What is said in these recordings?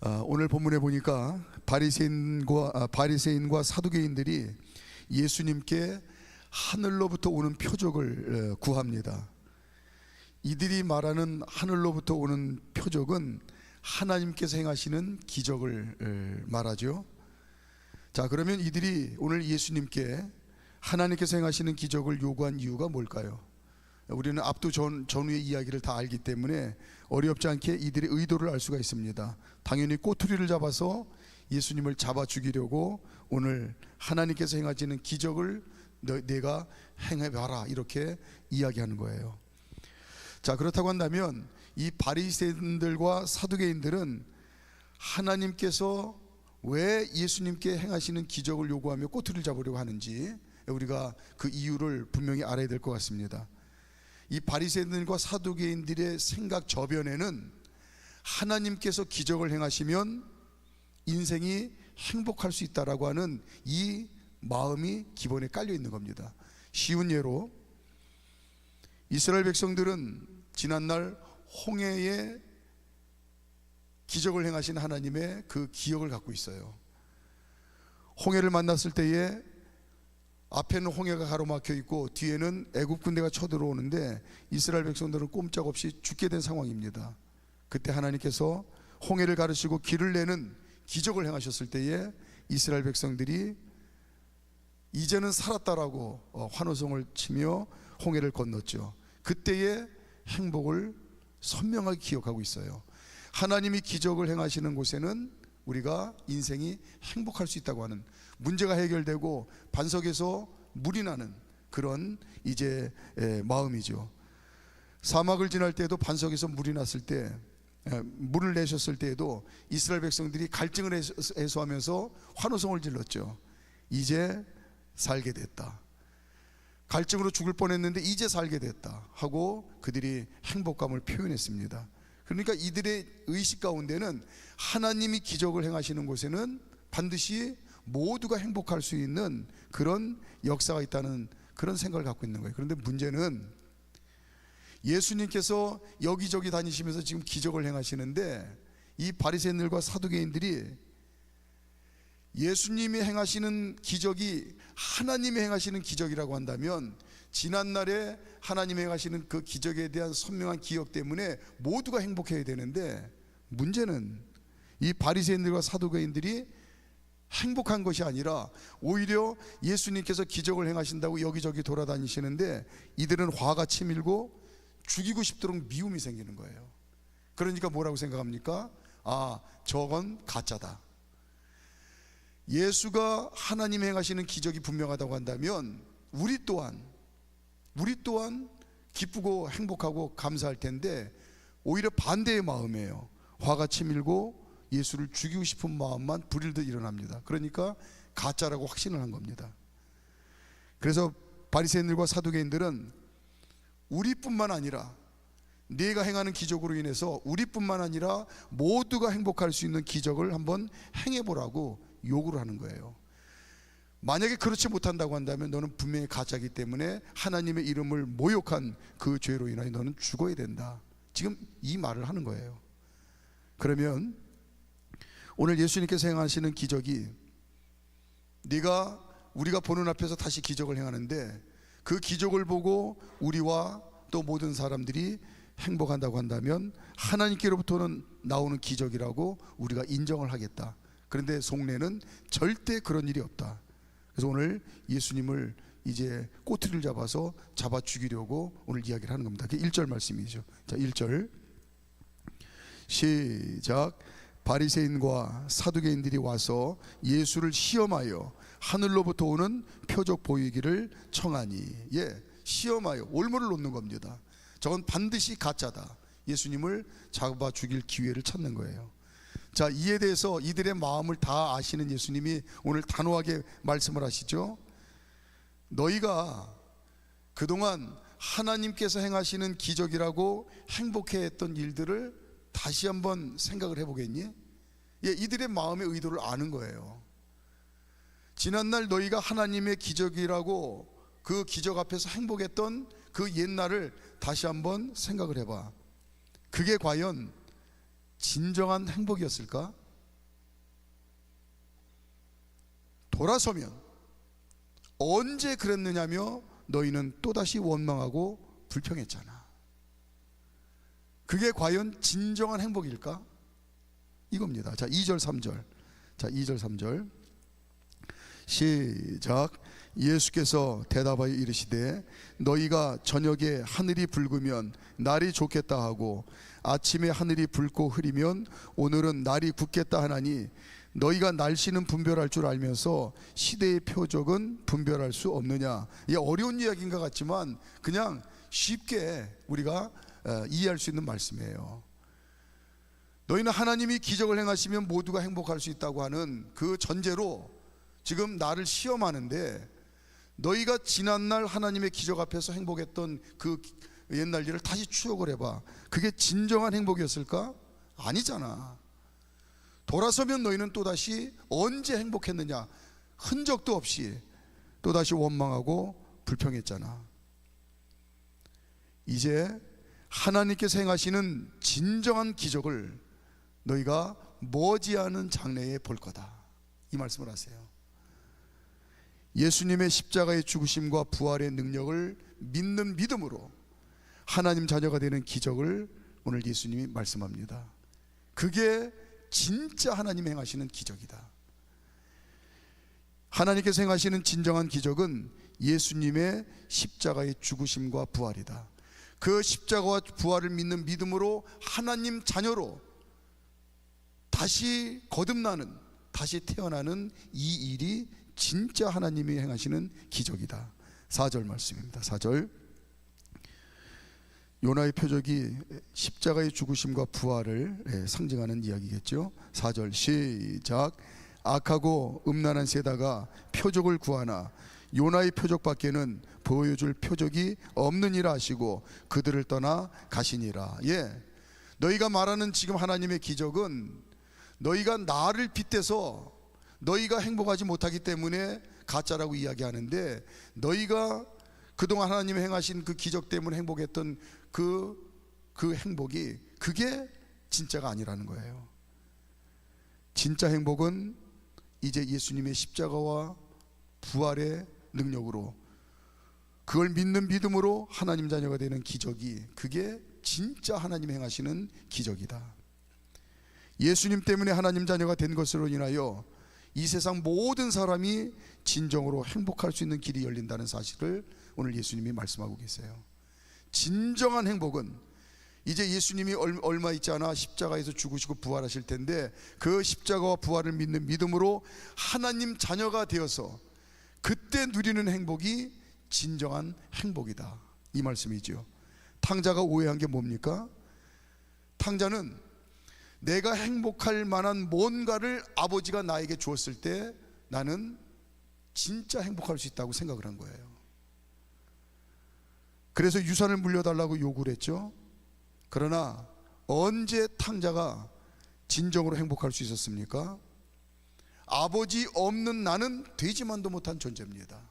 오늘 본문에 보니까 바리새인과 사두개인들이 예수님께 하늘로부터 오는 표적을 구합니다. 이들이 말하는 하늘로부터 오는 표적은 하나님께서 행하시는 기적을 말하죠. 자, 그러면 이들이 오늘 예수님께 하나님께서 행하시는 기적을 요구한 이유가 뭘까요? 우리는 앞도 전후의 이야기를 다 알기 때문에 어렵지 않게 이들의 의도를 알 수가 있습니다. 당연히 꼬투리를 잡아서 예수님을 잡아 죽이려고 오늘 하나님께서 행하시는 기적을 내가 행해봐라, 이렇게 이야기하는 거예요. 자, 그렇다고 한다면 이 바리새인들과 사두개인들은 하나님께서 왜 예수님께 행하시는 기적을 요구하며 꼬투리를 잡으려고 하는지 우리가 그 이유를 분명히 알아야 될 것 같습니다. 이 바리새인들과 사두개인들의 생각 저변에는 하나님께서 기적을 행하시면 인생이 행복할 수 있다라고 하는 이 마음이 기본에 깔려 있는 겁니다. 쉬운 예로 이스라엘 백성들은 지난날 홍해에 기적을 행하신 하나님의 그 기억을 갖고 있어요. 홍해를 만났을 때에 앞에는 홍해가 가로막혀 있고 뒤에는 애굽 군대가 쳐들어오는데 이스라엘 백성들은 꼼짝없이 죽게 된 상황입니다. 그때 하나님께서 홍해를 가르시고 길을 내는 기적을 행하셨을 때에 이스라엘 백성들이 이제는 살았다라고 환호성을 치며 홍해를 건넜죠. 그때의 행복을 선명하게 기억하고 있어요. 하나님이 기적을 행하시는 곳에는 우리가 인생이 행복할 수 있다고 하는, 문제가 해결되고 반석에서 물이 나는 그런 이제 마음이죠. 사막을 지날 때에도 반석에서 물이 났을 때, 물을 내셨을 때에도 이스라엘 백성들이 갈증을 해소하면서 환호성을 질렀죠. 이제 살게 됐다. 갈증으로 죽을 뻔했는데 이제 살게 됐다 하고 그들이 행복감을 표현했습니다. 그러니까 이들의 의식 가운데는 하나님이 기적을 행하시는 곳에는 반드시 모두가 행복할 수 있는 그런 역사가 있다는 그런 생각을 갖고 있는 거예요. 그런데 문제는 예수님께서 여기저기 다니시면서 지금 기적을 행하시는데 이 바리새인들과 사두개인들이 예수님이 행하시는 기적이 하나님이 행하시는 기적이라고 한다면 지난날에 하나님이 행하시는 그 기적에 대한 선명한 기억 때문에 모두가 행복해야 되는데, 문제는 이 바리새인들과 사두개인들이 행복한 것이 아니라 오히려 예수님께서 기적을 행하신다고 여기저기 돌아다니시는데 이들은 화가 치밀고 죽이고 싶도록 미움이 생기는 거예요. 그러니까 뭐라고 생각합니까? 아, 저건 가짜다. 예수가 하나님 행하시는 기적이 분명하다고 한다면 우리 또한 기쁘고 행복하고 감사할 텐데 오히려 반대의 마음이에요. 화가 치밀고 예수를 죽이고 싶은 마음만 불일듯 일어납니다. 그러니까 가짜라고 확신을 한 겁니다. 그래서 바리새인들과 사두개인들은 우리뿐만 아니라 네가 행하는 기적으로 인해서 우리뿐만 아니라 모두가 행복할 수 있는 기적을 한번 행해보라고 요구를 하는 거예요. 만약에 그렇지 못한다고 한다면 너는 분명히 가짜이기 때문에 하나님의 이름을 모욕한 그 죄로 인하여 너는 죽어야 된다. 지금 이 말을 하는 거예요. 그러면 오늘 예수님께서 행하시는 기적이 우리가 보는 앞에서 다시 기적을 행하는데 그 기적을 보고 우리와 또 모든 사람들이 행복한다고 한다면 하나님께로부터는 나오는 기적이라고 우리가 인정을 하겠다. 그런데 속내는 절대 그런 일이 없다. 그래서 오늘 예수님을 이제 꼬투리를 잡아 죽이려고 오늘 이야기를 하는 겁니다. 그게 1절 말씀이죠. 자, 1절 시작. 바리새인과 사두개인들이 와서 예수를 시험하여 하늘로부터 오는 표적 보이기를 청하니, 시험하여 올무를 놓는 겁니다. 저건 반드시 가짜다. 예수님을 잡아 죽일 기회를 찾는 거예요. 자, 이에 대해서 이들의 마음을 다 아시는 예수님이 오늘 단호하게 말씀을 하시죠. 너희가 그동안 하나님께서 행하시는 기적이라고 행복해했던 일들을 다시 한번 생각을 해보겠니? 이들의 마음의 의도를 아는 거예요. 지난날 너희가 하나님의 기적이라고 그 기적 앞에서 행복했던 그 옛날을 다시 한번 생각을 해봐. 그게 과연 진정한 행복이었을까? 돌아서면 언제 그랬느냐며 너희는 또다시 원망하고 불평했잖아. 그게 과연 진정한 행복일까? 이겁니다. 자, 2절 3절. 자, 2절 3절 시작. 예수께서 대답하여 이르시되 너희가 저녁에 하늘이 붉으면 날이 좋겠다 하고 아침에 하늘이 붉고 흐리면 오늘은 날이 굳겠다 하나니 너희가 날씨는 분별할 줄 알면서 시대의 표적은 분별할 수 없느냐. 이게 어려운 이야기인 것 같지만 그냥 쉽게 우리가 이해할 수 있는 말씀이에요. 너희는 하나님이 기적을 행하시면 모두가 행복할 수 있다고 하는 그 전제로 지금 나를 시험하는데, 너희가 지난날 하나님의 기적 앞에서 행복했던 그 옛날 일을 다시 추억을 해봐. 그게 진정한 행복이었을까? 아니잖아. 돌아서면 너희는 또다시 언제 행복했느냐, 흔적도 없이 또다시 원망하고 불평했잖아. 이제 하나님께서 행하시는 진정한 기적을 너희가 머지않은 장래에 볼 거다, 이 말씀을 하세요. 예수님의 십자가의 죽으심과 부활의 능력을 믿는 믿음으로 하나님 자녀가 되는 기적을 오늘 예수님이 말씀합니다. 그게 진짜 하나님이 행하시는 기적이다. 하나님께서 행하시는 진정한 기적은 예수님의 십자가의 죽으심과 부활이다. 그 십자가와 부활을 믿는 믿음으로 하나님 자녀로 다시 거듭나는, 다시 태어나는 이 일이 진짜 하나님이 행하시는 기적이다. 4절 말씀입니다. 4절. 요나의 표적이 십자가의 죽으심과 부활을 상징하는 이야기겠죠. 4절 시작. 악하고 음란한 세다가 표적을 구하나 요나의 표적밖에는 보여줄 표적이 없느니라 하시고 그들을 떠나 가시니라. 예, 너희가 말하는 지금 하나님의 기적은 너희가 나를 빗대서 너희가 행복하지 못하기 때문에 가짜라고 이야기하는데, 너희가 그동안 하나님이 행하신 그 기적 때문에 행복했던 그 행복이, 그게 진짜가 아니라는 거예요. 진짜 행복은 이제 예수님의 십자가와 부활의 능력으로, 그걸 믿는 믿음으로 하나님 자녀가 되는 기적이, 그게 진짜 하나님이 행하시는 기적이다. 예수님 때문에 하나님 자녀가 된 것으로 인하여 이 세상 모든 사람이 진정으로 행복할 수 있는 길이 열린다는 사실을 오늘 예수님이 말씀하고 계세요. 진정한 행복은 이제 예수님이 얼마 있지 않아 십자가에서 죽으시고 부활하실 텐데, 그 십자가와 부활을 믿는 믿음으로 하나님 자녀가 되어서 그때 누리는 행복이 진정한 행복이다, 이 말씀이죠. 탕자가 오해한 게 뭡니까? 탕자는 내가 행복할 만한 뭔가를 아버지가 나에게 주었을 때 나는 진짜 행복할 수 있다고 생각을 한 거예요. 그래서 유산을 물려달라고 요구를 했죠. 그러나 언제 탕자가 진정으로 행복할 수 있었습니까? 아버지 없는 나는 되지만도 못한 존재입니다.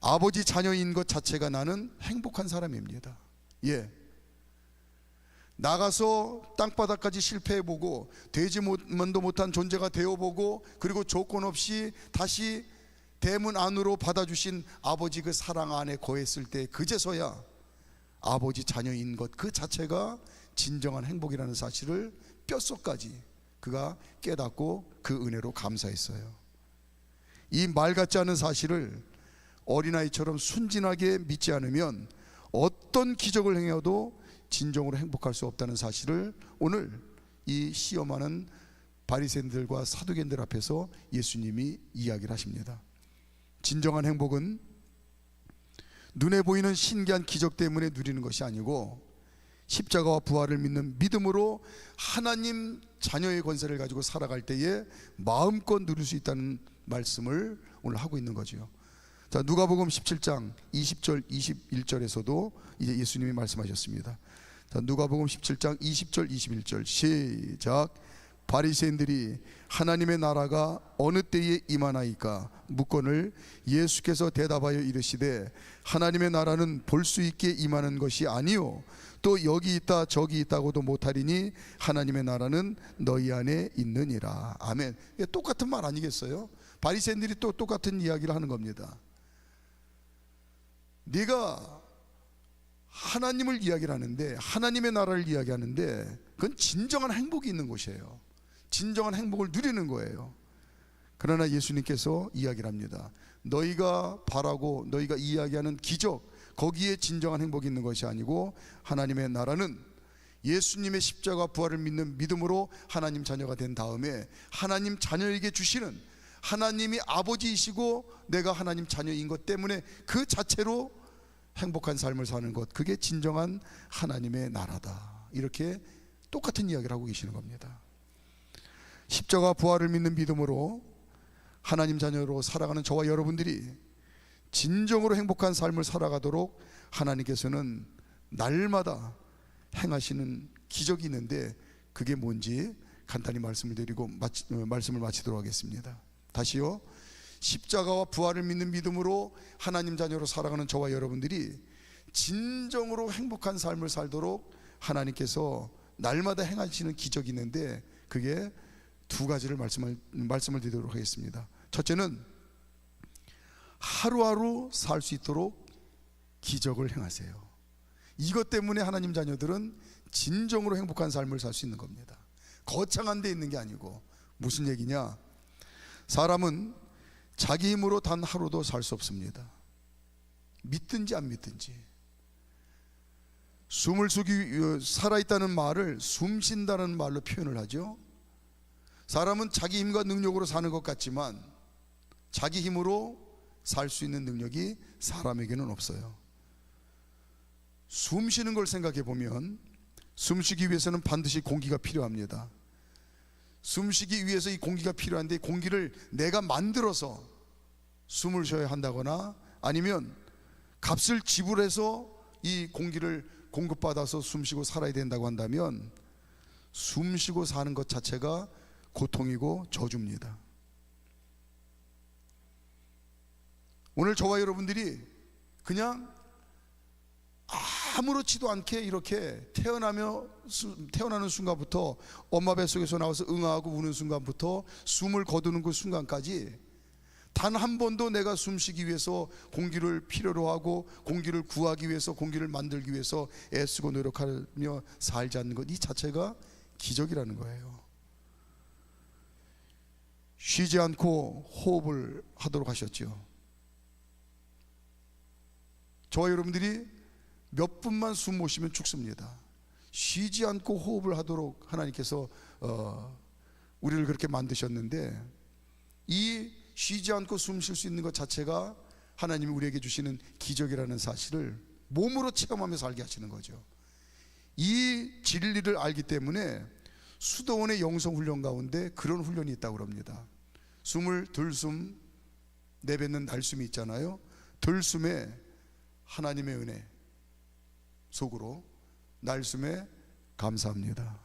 아버지 자녀인 것 자체가 나는 행복한 사람입니다. 예, 나가서 땅바닥까지 실패해보고 되지만도 못한 존재가 되어보고, 그리고 조건 없이 다시 대문 안으로 받아주신 아버지 그 사랑 안에 거했을 때 그제서야 아버지 자녀인 것 그 자체가 진정한 행복이라는 사실을 뼛속까지 그가 깨닫고 그 은혜로 감사했어요. 이 말 같지 않은 사실을 어린아이처럼 순진하게 믿지 않으면 어떤 기적을 행해도 진정으로 행복할 수 없다는 사실을 오늘 이 시험하는 바리새인들과 사두개인들 앞에서 예수님이 이야기를 하십니다. 진정한 행복은 눈에 보이는 신기한 기적 때문에 누리는 것이 아니고 십자가와 부활을 믿는 믿음으로 하나님 자녀의 권세를 가지고 살아갈 때에 마음껏 누릴 수 있다는 말씀을 오늘 하고 있는 거죠. 자, 누가복음 17장 20절 21절에서도 이제 예수님이 말씀하셨습니다. 자, 누가복음 17장 20절 21절 시작. 바리새인들이 하나님의 나라가 어느 때에 임하나이까 묻거늘 예수께서 대답하여 이르시되 하나님의 나라는 볼 수 있게 임하는 것이 아니요 또 여기 있다 저기 있다고도 못하리니 하나님의 나라는 너희 안에 있느니라. 아멘. 똑같은 말 아니겠어요? 바리새인들이 또 똑같은 이야기를 하는 겁니다. 네가 하나님을 이야기를 하는데, 하나님의 나라를 이야기하는데, 그건 진정한 행복이 있는 곳이에요. 진정한 행복을 누리는 거예요. 그러나 예수님께서 이야기를 합니다. 너희가 바라고 너희가 이야기하는 기적, 거기에 진정한 행복이 있는 것이 아니고, 하나님의 나라는 예수님의 십자가 부활을 믿는 믿음으로 하나님 자녀가 된 다음에 하나님 자녀에게 주시는, 하나님이 아버지이시고 내가 하나님 자녀인 것 때문에 그 자체로 행복한 삶을 사는 것, 그게 진정한 하나님의 나라다. 이렇게 똑같은 이야기를 하고 계시는 겁니다. 십자가 부활을 믿는 믿음으로 하나님 자녀로 살아가는 저와 여러분들이 진정으로 행복한 삶을 살아가도록 하나님께서는 날마다 행하시는 기적이 있는데, 그게 뭔지 간단히 말씀을 드리고 말씀을 마치도록 하겠습니다. 다시요. 십자가와 부활을 믿는 믿음으로 하나님 자녀로 살아가는 저와 여러분들이 진정으로 행복한 삶을 살도록 하나님께서 날마다 행하시는 기적이 있는데, 그게 두 가지를 말씀을 드리도록 하겠습니다. 첫째는 하루하루 살 수 있도록 기적을 행하세요. 이것 때문에 하나님 자녀들은 진정으로 행복한 삶을 살 수 있는 겁니다. 거창한 데 있는 게 아니고. 무슨 얘기냐? 사람은 자기 힘으로 단 하루도 살 수 없습니다. 믿든지 안 믿든지. 숨을 쉬기, 살아있다는 말을 숨 쉰다는 말로 표현을 하죠. 사람은 자기 힘과 능력으로 사는 것 같지만 자기 힘으로 살 수 있는 능력이 사람에게는 없어요. 숨 쉬는 걸 생각해 보면, 숨 쉬기 위해서는 반드시 공기가 필요합니다. 숨 쉬기 위해서 이 공기가 필요한데, 공기를 내가 만들어서 숨을 쉬어야 한다거나, 아니면 값을 지불해서 이 공기를 공급받아서 숨 쉬고 살아야 된다고 한다면, 숨 쉬고 사는 것 자체가 고통이고 저주입니다. 오늘 저와 여러분들이 그냥 아무렇지도 않게 이렇게 태어나는 순간부터, 엄마 뱃속에서 나와서 응아하고 우는 순간부터 숨을 거두는 그 순간까지 단 한 번도 내가 숨쉬기 위해서 공기를 필요로 하고 공기를 구하기 위해서, 공기를 만들기 위해서 애쓰고 노력하며 살지 않는 것, 이 자체가 기적이라는 거예요. 쉬지 않고 호흡을 하도록 하셨죠. 저와 여러분들이 몇 분만 숨 못 쉬면 죽습니다. 쉬지 않고 호흡을 하도록 하나님께서 우리를 그렇게 만드셨는데, 이 쉬지 않고 숨 쉴 수 있는 것 자체가 하나님이 우리에게 주시는 기적이라는 사실을 몸으로 체험하며 살게 하시는 거죠. 이 진리를 알기 때문에 수도원의 영성훈련 가운데 그런 훈련이 있다고 합니다. 숨을 들숨 내뱉는 날숨이 있잖아요. 들숨에 하나님의 은혜 속으로, 날숨에 감사합니다.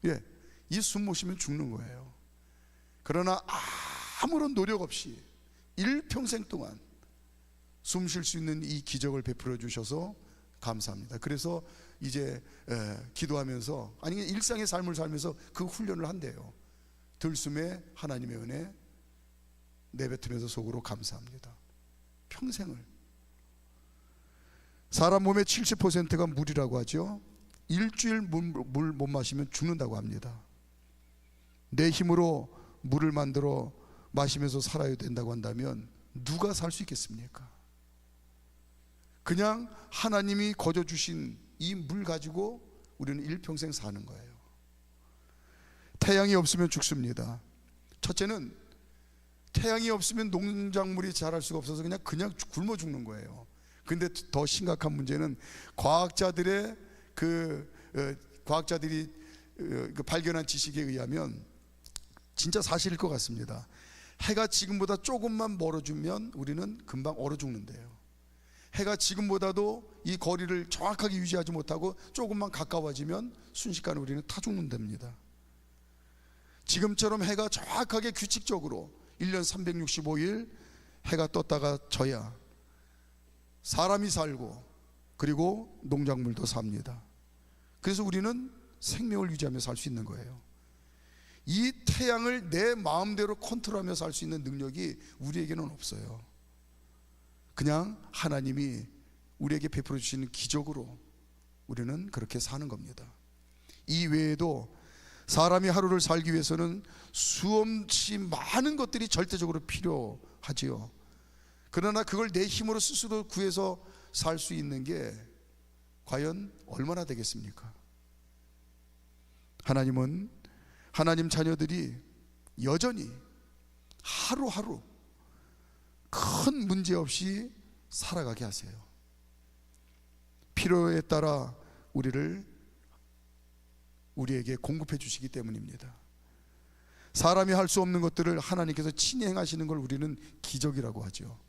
예, 이 숨 못 쉬면 죽는 거예요. 그러나 아무런 노력 없이 일평생 동안 숨 쉴 수 있는 이 기적을 베풀어 주셔서 감사합니다. 그래서 이제 기도하면서, 아니 일상의 삶을 살면서 그 훈련을 한대요. 들숨에 하나님의 은혜 내뱉으면서 속으로 감사합니다. 평생을. 사람 몸의 70%가 물이라고 하죠. 일주일 물 못 마시면 죽는다고 합니다. 내 힘으로 물을 만들어 마시면서 살아야 된다고 한다면 누가 살 수 있겠습니까? 그냥 하나님이 거저 주신 이 물 가지고 우리는 일평생 사는 거예요. 태양이 없으면 죽습니다. 첫째는 태양이 없으면 농작물이 자랄 수가 없어서 그냥 굶어 죽는 거예요. 근데 더 심각한 문제는 과학자들이 발견한 지식에 의하면 진짜 사실일 것 같습니다. 해가 지금보다 조금만 멀어지면 우리는 금방 얼어 죽는데요. 해가 지금보다도 이 거리를 정확하게 유지하지 못하고 조금만 가까워지면 순식간에 우리는 타 죽는답니다. 지금처럼 해가 정확하게 규칙적으로 1년 365일 해가 떴다가 져야 사람이 살고, 그리고 농작물도 삽니다. 그래서 우리는 생명을 유지하며 살 수 있는 거예요. 이 태양을 내 마음대로 컨트롤하며 살 수 있는 능력이 우리에게는 없어요. 그냥 하나님이 우리에게 베풀어 주시는 기적으로 우리는 그렇게 사는 겁니다. 이 외에도 사람이 하루를 살기 위해서는 수없이 많은 것들이 절대적으로 필요하지요. 그러나 그걸 내 힘으로 스스로 구해서 살 수 있는 게 과연 얼마나 되겠습니까? 하나님은 하나님 자녀들이 여전히 하루하루 큰 문제 없이 살아가게 하세요. 필요에 따라 우리에게 공급해 주시기 때문입니다. 사람이 할 수 없는 것들을 하나님께서 친히 행하시는 걸 우리는 기적이라고 하죠.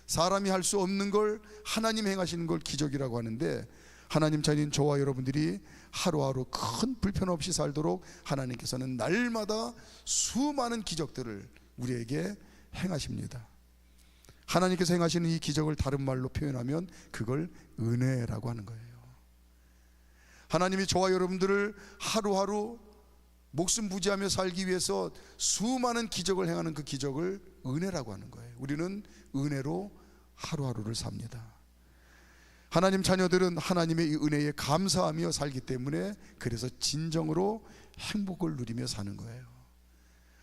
사람이 할 수 없는 걸 하나님 행하시는 걸 기적이라고 하는데, 하나님 자녀인 저와 여러분들이 하루하루 큰 불편 없이 살도록 하나님께서는 날마다 수많은 기적들을 우리에게 행하십니다. 하나님께서 행하시는 이 기적을 다른 말로 표현하면 그걸 은혜라고 하는 거예요. 하나님이 저와 여러분들을 하루하루 목숨 부지하며 살기 위해서 수많은 기적을 행하는 그 기적을 은혜라고 하는 거예요. 우리는 은혜로 하루하루를 삽니다. 하나님 자녀들은 하나님의 이 은혜에 감사하며 살기 때문에 그래서 진정으로 행복을 누리며 사는 거예요.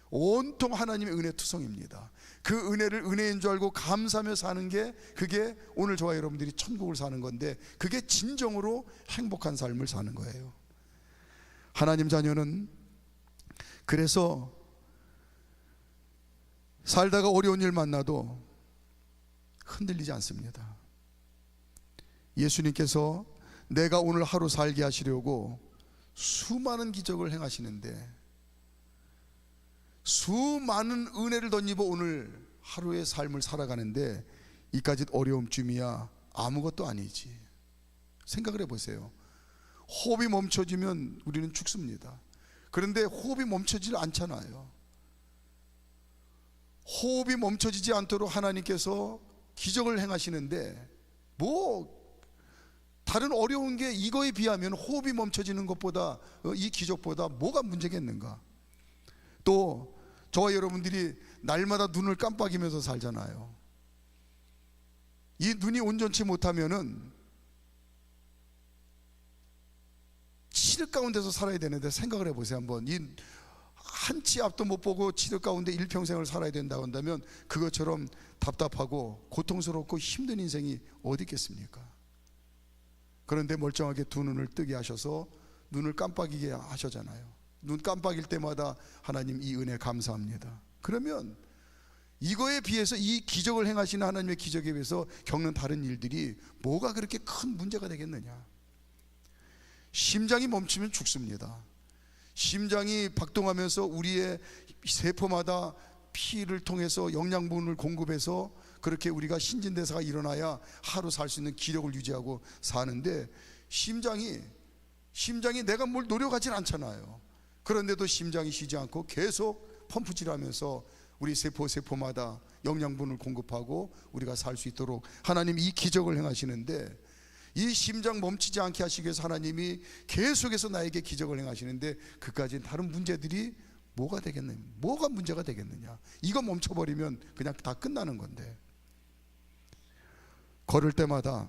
온통 하나님의 은혜 투성입니다. 그 은혜를 은혜인 줄 알고 감사하며 사는 게, 그게 오늘 저와 여러분들이 천국을 사는 건데, 그게 진정으로 행복한 삶을 사는 거예요. 하나님 자녀는 그래서 살다가 어려운 일 만나도 흔들리지 않습니다. 예수님께서 내가 오늘 하루 살게 하시려고 수많은 기적을 행하시는데, 수많은 은혜를 덧입어 오늘 하루의 삶을 살아가는데, 이까짓 어려움쯤이야 아무것도 아니지. 생각을 해보세요. 호흡이 멈춰지면 우리는 죽습니다. 그런데 호흡이 멈춰지지 않잖아요. 호흡이 멈춰지지 않도록 하나님께서 기적을 행하시는데, 다른 어려운 게 이거에 비하면 호흡이 멈춰지는 것보다, 이 기적보다 뭐가 문제겠는가? 또 저와 여러분들이 날마다 눈을 깜빡이면서 살잖아요. 이 눈이 온전치 못하면은 칠흑 가운데서 살아야 되는데, 생각을 해보세요. 한번 이 한 치 앞도 못 보고 칠흑 가운데 일평생을 살아야 된다고 한다면, 그것처럼 답답하고 고통스럽고 힘든 인생이 어디 있겠습니까? 그런데 멀쩡하게 두 눈을 뜨게 하셔서 눈을 깜빡이게 하셨잖아요. 눈 깜빡일 때마다 하나님 이 은혜 감사합니다. 그러면 이거에 비해서, 이 기적을 행하시는 하나님의 기적에 비해서 겪는 다른 일들이 뭐가 그렇게 큰 문제가 되겠느냐? 심장이 멈추면 죽습니다. 심장이 박동하면서 우리의 세포마다 피를 통해서 영양분을 공급해서 그렇게 우리가 신진대사가 일어나야 하루 살 수 있는 기력을 유지하고 사는데, 심장이 내가 뭘 노력하진 않잖아요. 그런데도 심장이 쉬지 않고 계속 펌프질하면서 우리 세포마다 영양분을 공급하고 우리가 살 수 있도록 하나님 이 기적을 행하시는데, 이 심장 멈추지 않게 하시기 위해서 하나님이 계속해서 나에게 기적을 행하시는데, 그까지 다른 문제들이 뭐가 되겠느냐? 뭐가 문제가 되겠느냐? 이거 멈춰버리면 그냥 다 끝나는 건데, 걸을 때마다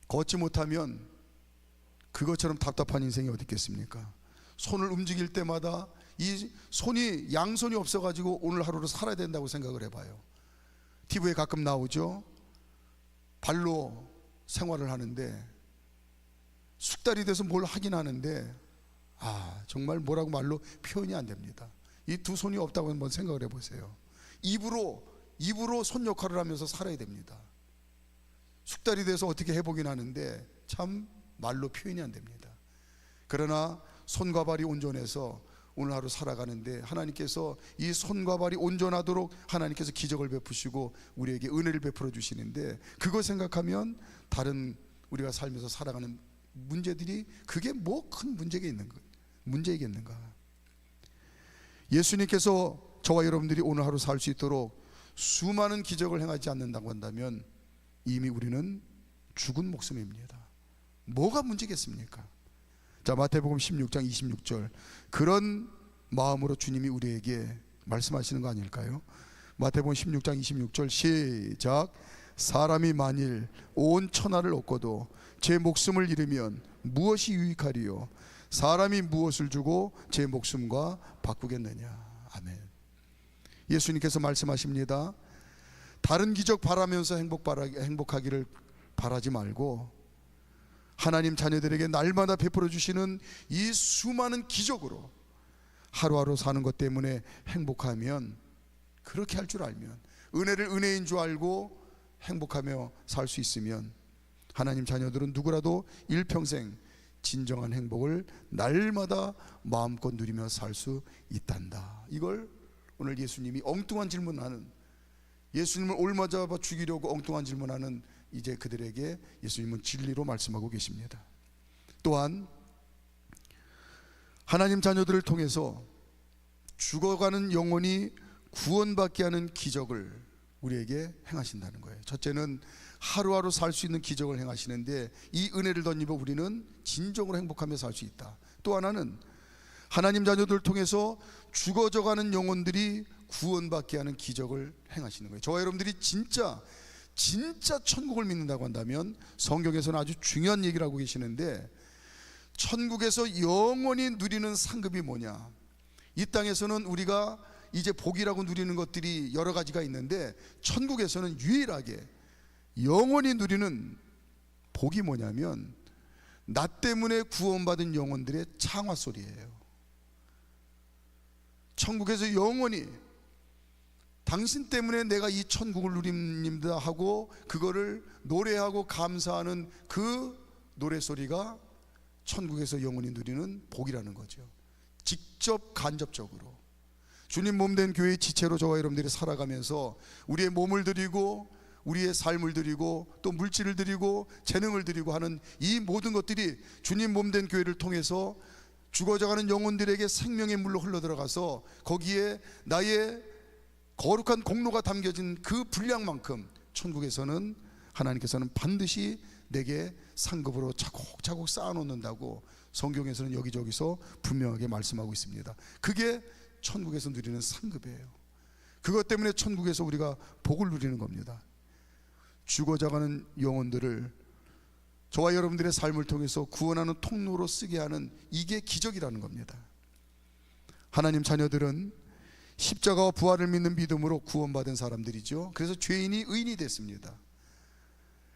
걷지 못하면 그것처럼 답답한 인생이 어디 있겠습니까? 손을 움직일 때마다 이 손이, 양손이 없어가지고 오늘 하루를 살아야 된다고 생각을 해봐요. TV에 가끔 나오죠. 발로 생활을 하는데 숙달이 돼서 뭘 하긴 하는데, 정말 뭐라고 말로 표현이 안 됩니다. 이 두 손이 없다고 한번 생각을 해보세요. 입으로 손 역할을 하면서 살아야 됩니다. 숙달이 돼서 어떻게 해보긴 하는데 참 말로 표현이 안 됩니다. 그러나 손과 발이 온전해서 오늘 하루 살아가는데, 하나님께서 이 손과 발이 온전하도록 하나님께서 기적을 베푸시고 우리에게 은혜를 베풀어 주시는데, 그거 생각하면 다른 우리가 살면서 살아가는 문제들이 그게 뭐 큰 문제이겠는가? 예수님께서 저와 여러분들이 오늘 하루 살 수 있도록 수많은 기적을 행하지 않는다고 한다면 이미 우리는 죽은 목숨입니다. 뭐가 문제겠습니까? 자, 마태복음 16장 26절, 그런 마음으로 주님이 우리에게 말씀하시는 거 아닐까요? 마태복음 16장 26절 시작. 사람이 만일 온 천하를 얻고도 제 목숨을 잃으면 무엇이 유익하리요? 사람이 무엇을 주고 제 목숨과 바꾸겠느냐. 아멘. 예수님께서 말씀하십니다. 다른 기적 바라면서 행복하기를 바라지 말고 하나님 자녀들에게 날마다 베풀어 주시는 이 수많은 기적으로 하루하루 사는 것 때문에 행복하면, 그렇게 할 줄 알면, 은혜를 은혜인 줄 알고 행복하며 살 수 있으면 하나님 자녀들은 누구라도 일평생 진정한 행복을 날마다 마음껏 누리며 살 수 있단다. 이걸 오늘 예수님이 엉뚱한 질문하는, 예수님을 올맞아 죽이려고 엉뚱한 질문하는 이제 그들에게 예수님은 진리로 말씀하고 계십니다. 또한 하나님 자녀들을 통해서 죽어가는 영혼이 구원받게 하는 기적을 우리에게 행하신다는 거예요. 첫째는 하루하루 살 수 있는 기적을 행하시는데, 이 은혜를 덧입어 우리는 진정으로 행복하며 살 수 있다. 또 하나는 하나님 자녀들을 통해서 죽어져가는 영혼들이 구원받게 하는 기적을 행하시는 거예요. 저와 여러분들이 진짜 천국을 믿는다고 한다면 성경에서는 아주 중요한 얘기를 하고 계시는데, 천국에서 영원히 누리는 상급이 뭐냐. 이 땅에서는 우리가 이제 복이라고 누리는 것들이 여러 가지가 있는데, 천국에서는 유일하게 영원히 누리는 복이 뭐냐면 나 때문에 구원받은 영혼들의 창화 소리예요. 천국에서 영원히 당신 때문에 내가 이 천국을 누립니다 하고 그거를 노래하고 감사하는 그 노래소리가 천국에서 영원히 누리는 복이라는 거죠. 직접 간접적으로 주님 몸된 교회의 지체로 저와 여러분들이 살아가면서 우리의 몸을 드리고 우리의 삶을 드리고 또 물질을 드리고 재능을 드리고 하는 이 모든 것들이 주님 몸된 교회를 통해서 죽어져가는 영혼들에게 생명의 물로 흘러들어가서 거기에 나의 거룩한 공로가 담겨진 그 분량만큼 천국에서는 하나님께서는 반드시 내게 상급으로 차곡차곡 쌓아놓는다고 성경에서는 여기저기서 분명하게 말씀하고 있습니다. 그게 천국에서 누리는 상급이에요. 그것 때문에 천국에서 우리가 복을 누리는 겁니다. 죽어져가는 영혼들을 저와 여러분들의 삶을 통해서 구원하는 통로로 쓰게 하는, 이게 기적이라는 겁니다. 하나님 자녀들은 십자가와 부활을 믿는 믿음으로 구원받은 사람들이죠. 그래서 죄인이 의인이 됐습니다.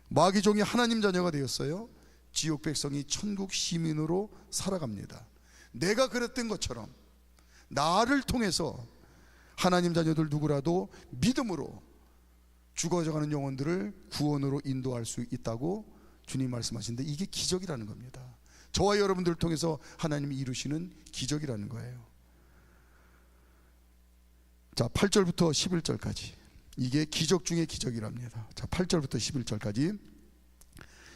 마귀 종이 하나님 자녀가 되었어요. 지옥 백성이 천국 시민으로 살아갑니다. 내가 그랬던 것처럼 나를 통해서 하나님 자녀들 누구라도 믿음으로 죽어져가는 영혼들을 구원으로 인도할 수 있다고 주님 말씀하시는데, 이게 기적이라는 겁니다. 저와 여러분들을 통해서 하나님이 이루시는 기적이라는 거예요. 자, 8절부터 11절까지 이게 기적 중의 기적이랍니다. 자, 8절부터 11절까지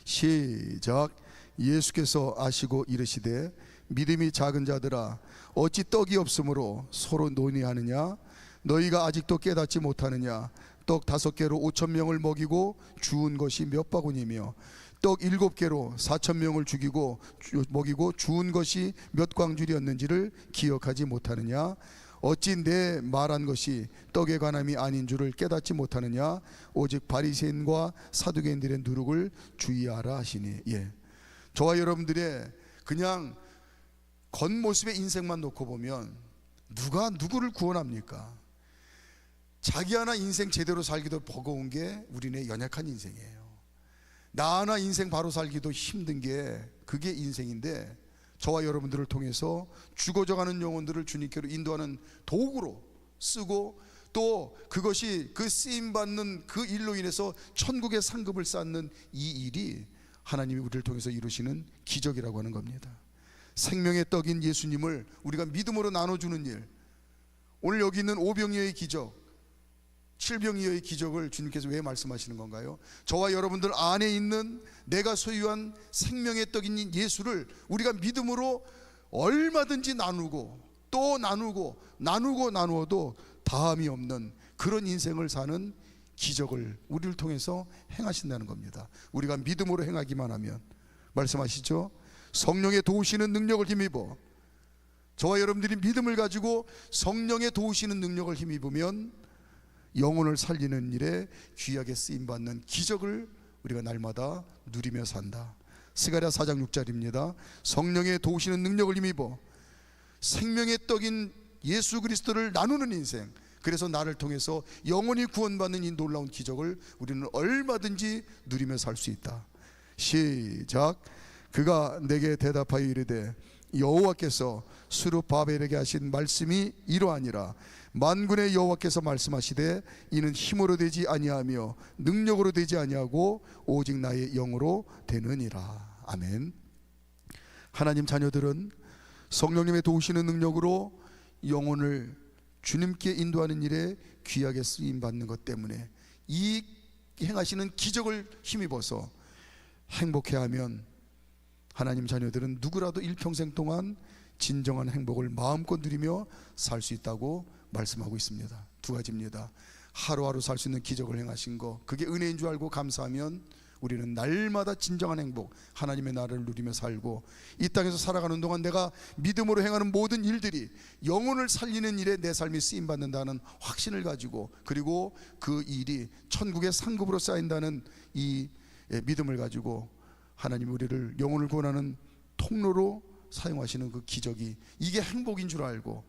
시작. 예수께서 아시고 이르시되 믿음이 작은 자들아 어찌 떡이 없으므로 서로 논의하느냐. 너희가 아직도 깨닫지 못하느냐. 떡 5개로 5,000명을 먹이고 주운 것이 몇 바구니며 떡 7개로 4,000명을 먹이고 주운 것이 몇 광줄이었는지를 기억하지 못하느냐. 어찌 내 말한 것이 떡에 관함이 아닌 줄을 깨닫지 못하느냐. 오직 바리새인과 사두개인들의 누룩을 주의하라 하시니. 예, 저와 여러분들의 그냥 겉모습의 인생만 놓고 보면 누가 누구를 구원합니까? 자기 하나 인생 제대로 살기도 버거운 게 우리네 연약한 인생이에요. 나 하나 인생 바로 살기도 힘든 게 그게 인생인데, 저와 여러분들을 통해서 죽어져가는 영혼들을 주님께로 인도하는 도구로 쓰고, 또 그것이 그 쓰임받는 그 일로 인해서 천국의 상급을 쌓는 이 일이 하나님이 우리를 통해서 이루시는 기적이라고 하는 겁니다. 생명의 떡인 예수님을 우리가 믿음으로 나눠주는 일, 오늘 여기 있는 오병이어의 기적, 칠병이어의 기적을 주님께서 왜 말씀하시는 건가요? 저와 여러분들 안에 있는 내가 소유한 생명의 떡인 예수를 우리가 믿음으로 얼마든지 나누고 또 나누어도 다함이 없는 그런 인생을 사는 기적을 우리를 통해서 행하신다는 겁니다. 우리가 믿음으로 행하기만 하면, 말씀하시죠? 성령의 도우시는 능력을 힘입어 저와 여러분들이 믿음을 가지고 성령의 도우시는 능력을 힘입으면 영혼을 살리는 일에 귀하게 쓰임받는 기적을 우리가 날마다 누리며 산다. 스가랴 4장 6절입니다. 성령의 도우시는 능력을 힘입어 생명의 떡인 예수 그리스도를 나누는 인생, 그래서 나를 통해서 영원히 구원받는 이 놀라운 기적을 우리는 얼마든지 누리며 살 수 있다. 시작. 그가 내게 대답하여 이르되 여호와께서 스룹바벨에게 하신 말씀이 이러하니라. 만군의 여호와께서 말씀하시되 이는 힘으로 되지 아니하며 능력으로 되지 아니하고 오직 나의 영으로 되느니라. 아멘. 하나님 자녀들은 성령님의 도우시는 능력으로 영혼을 주님께 인도하는 일에 귀하게 쓰임받는 것 때문에 이 행하시는 기적을 힘입어서 행복해하면 하나님 자녀들은 누구라도 일평생 동안 진정한 행복을 마음껏 누리며 살 수 있다고 말씀하고 있습니다. 두 가지입니다. 하루하루 살 수 있는 기적을 행하신 거, 그게 은혜인 줄 알고 감사하면 우리는 날마다 진정한 행복, 하나님의 나라를 누리며 살고, 이 땅에서 살아가는 동안 내가 믿음으로 행하는 모든 일들이 영혼을 살리는 일에 내 삶이 쓰임받는다는 확신을 가지고, 그리고 그 일이 천국의 상급으로 쌓인다는 이 믿음을 가지고 하나님이 우리를 영혼을 구원하는 통로로 사용하시는 그 기적이, 이게 행복인 줄 알고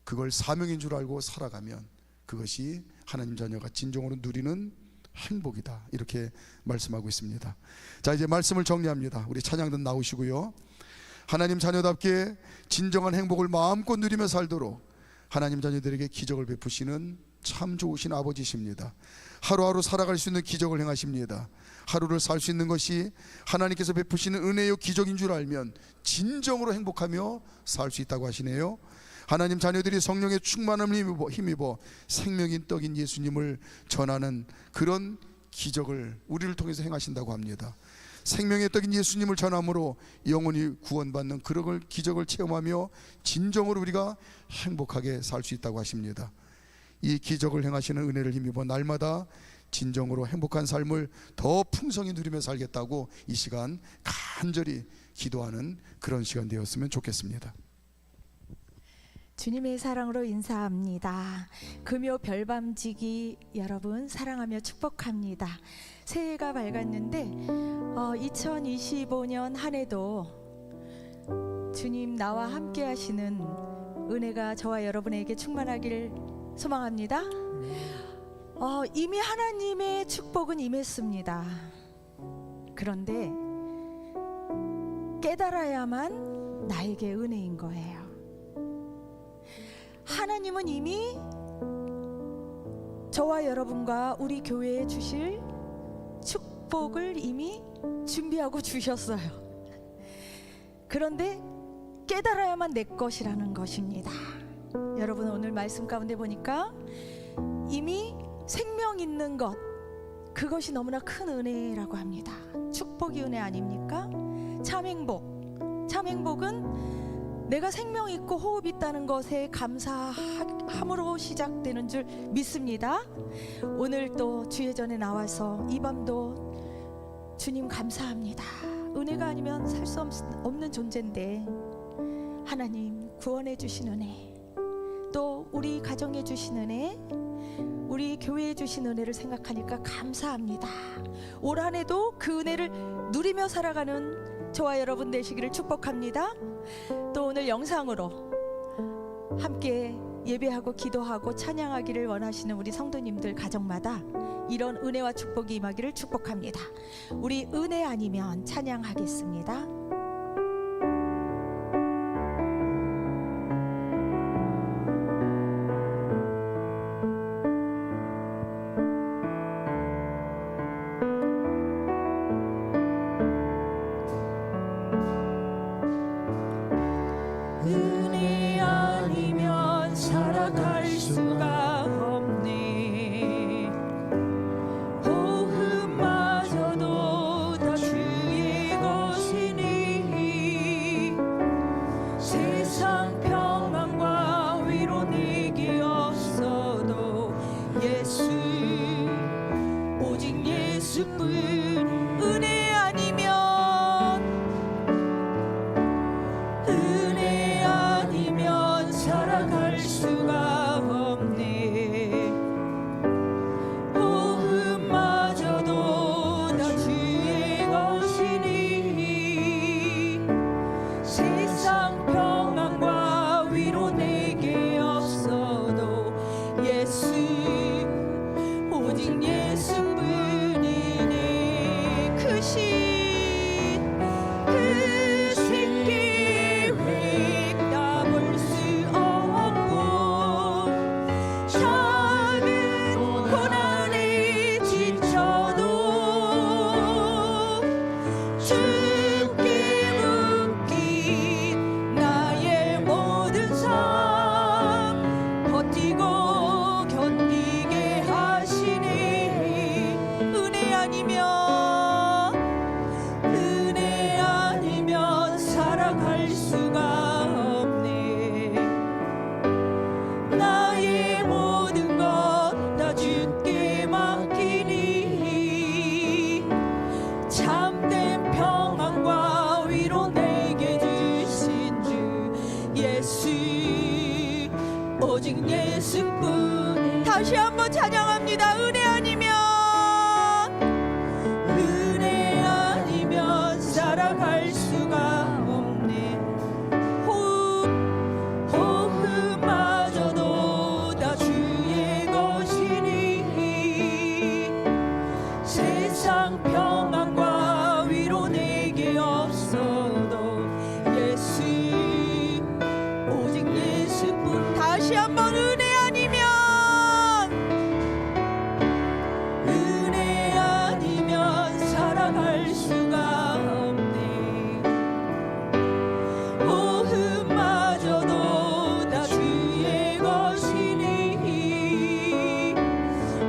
그걸 사명인 줄 알고 살아가면 그것이 하나님 자녀가 진정으로 누리는 행복이다, 이렇게 말씀하고 있습니다. 자, 이제 말씀을 정리합니다. 우리 찬양단 나오시고요. 하나님 자녀답게 진정한 행복을 마음껏 누리며 살도록 하나님 자녀들에게 기적을 베푸시는 참 좋으신 아버지십니다. 하루하루 살아갈 수 있는 기적을 행하십니다. 하루를 살 수 있는 것이 하나님께서 베푸시는 은혜요 기적인 줄 알면 진정으로 행복하며 살 수 있다고 하시네요. 하나님 자녀들이 성령의 충만함을 힘입어 생명인 떡인 예수님을 전하는 그런 기적을 우리를 통해서 행하신다고 합니다. 생명의 떡인 예수님을 전함으로 영혼이 구원받는 그런 기적을 체험하며 진정으로 우리가 행복하게 살 수 있다고 하십니다. 이 기적을 행하시는 은혜를 힘입어 날마다 진정으로 행복한 삶을 더 풍성히 누리며 살겠다고 이 시간 간절히 기도하는 그런 시간 되었으면 좋겠습니다. 주님의 사랑으로 인사합니다. 금요 별밤지기 여러분 사랑하며 축복합니다. 새해가 밝았는데 2025년 한 해도 주님 나와 함께 하시는 은혜가 저와 여러분에게 충만하길 소망합니다. 이미 하나님의 축복은 임했습니다. 그런데 깨달아야만 나에게 은혜인 거예요. 하나님은 이미 저와 여러분과 우리 교회에 주실 축복을 이미 준비하고 주셨어요. 그런데 깨달아야만 내 것이라는 것입니다. 여러분, 오늘 말씀 가운데 보니까 이미 생명 있는 것, 그것이 너무나 큰 은혜라고 합니다. 축복이 은혜 아닙니까? 참 행복은 내가 생명 있고 호흡 있다는 것에 감사함으로 시작되는 줄 믿습니다. 오늘 또 주의 전에 나와서 이 밤도 주님 감사합니다. 은혜가 아니면 살 수 없는 존재인데 하나님 구원해 주신 은혜, 또 우리 가정에 주신 은혜, 우리 교회에 주신 은혜를 생각하니까 감사합니다. 올 한 해도 그 은혜를 누리며 살아가는 저와 여러분 되시기를 축복합니다. 또 오늘 영상으로 함께 예배하고 기도하고 찬양하기를 원하시는 우리 성도님들 가정마다 이런 은혜와 축복이 임하기를 축복합니다. 우리 은혜 아니면 찬양하겠습니다. 은혜 아니면 살아갈 수가 없네. 호흡마저도 다 주의 것이니 세상 평안과 위로 내게 없어도 예수, 오직 예수뿐. 은혜 아니면 예수 오직 예수뿐. 다시 한번 찬양합니다. 은혜 아니면 은혜 아니면 살아갈 수가 없네. 호흡마저도 다 주의 것이니 세상 평안과 위로 내게 없어도 예수 오직 예수뿐. 다시 한번 은혜 아니면 은혜 아니면 살아갈 수가 없네. 호흡마저도 다 주의 것이니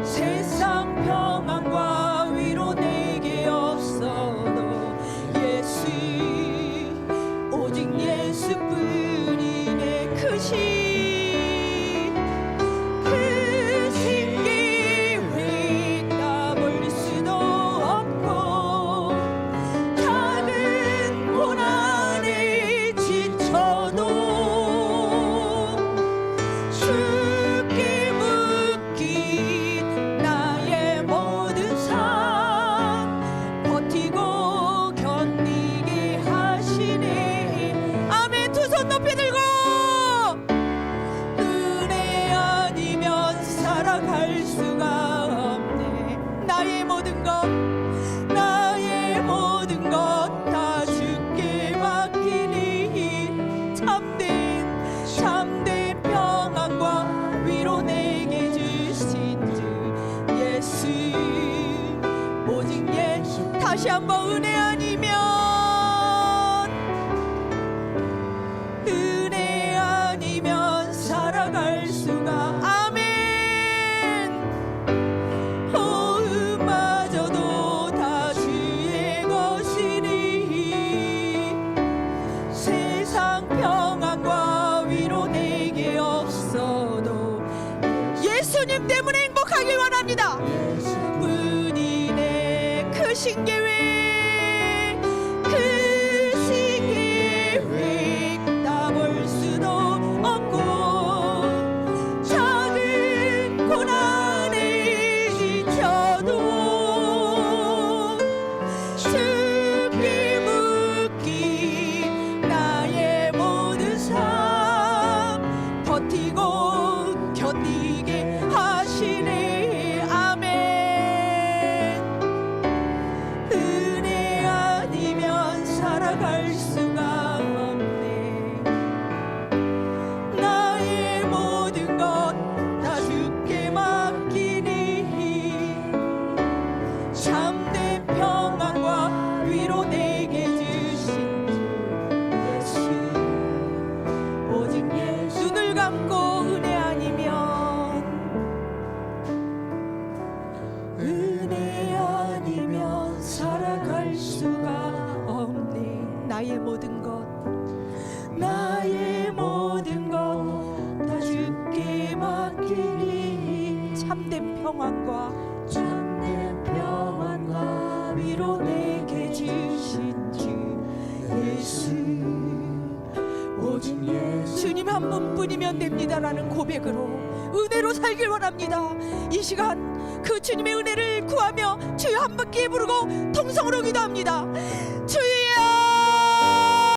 세상 평안과 위로 내게 없어도 예수 오직 예수뿐이네. 그 신기획 따볼 수도 없고 작은 고난에 지쳐도 죽게 묶인 나의 모든 삶 버티고 견디게 하시네. 아멘. 두 손 높이 들고 은혜 아니면 살아갈 수가 없네. 나의 모든 것 다 주께 맡기니 참된 평안과 위로 내게 주신 주 예수 오직 예수. 다시 한번 은혜 아니면 은혜 아니면 살아갈 수가. 아멘. 호흡마저도 다 주의 것이니 세상 평안과 위로 내게 없어도 예수님 때문에 행복하길 원합니다. 예수뿐이네. 그 신계획 따볼 수도 없고 작은 고난에 지쳐도 죽게 묶인 나의 모든 삶 버티고 견디게 하시네. 아멘. 은혜 아니면 살아갈 수가 없네. 나의 모든 것 다 주께 맡기니 참된 평안과 위로 내게 주신 주 예수 오직 예수. 눈을 감고 은혜 아니면 은혜 아니면 살아갈 수가 없네. 나의 모든 것 다 주께 맡기니 참된 평안과 참된 평안과 위로 내게 주신 주 예수 오직 예수. 주님 한 분뿐이면 됩니다라는 고백으로 은혜로 살길 원합니다. 이 시간 그 주님의 은혜를 구하며 주여 한 분께 부르고 통성으로 기도합니다. 주여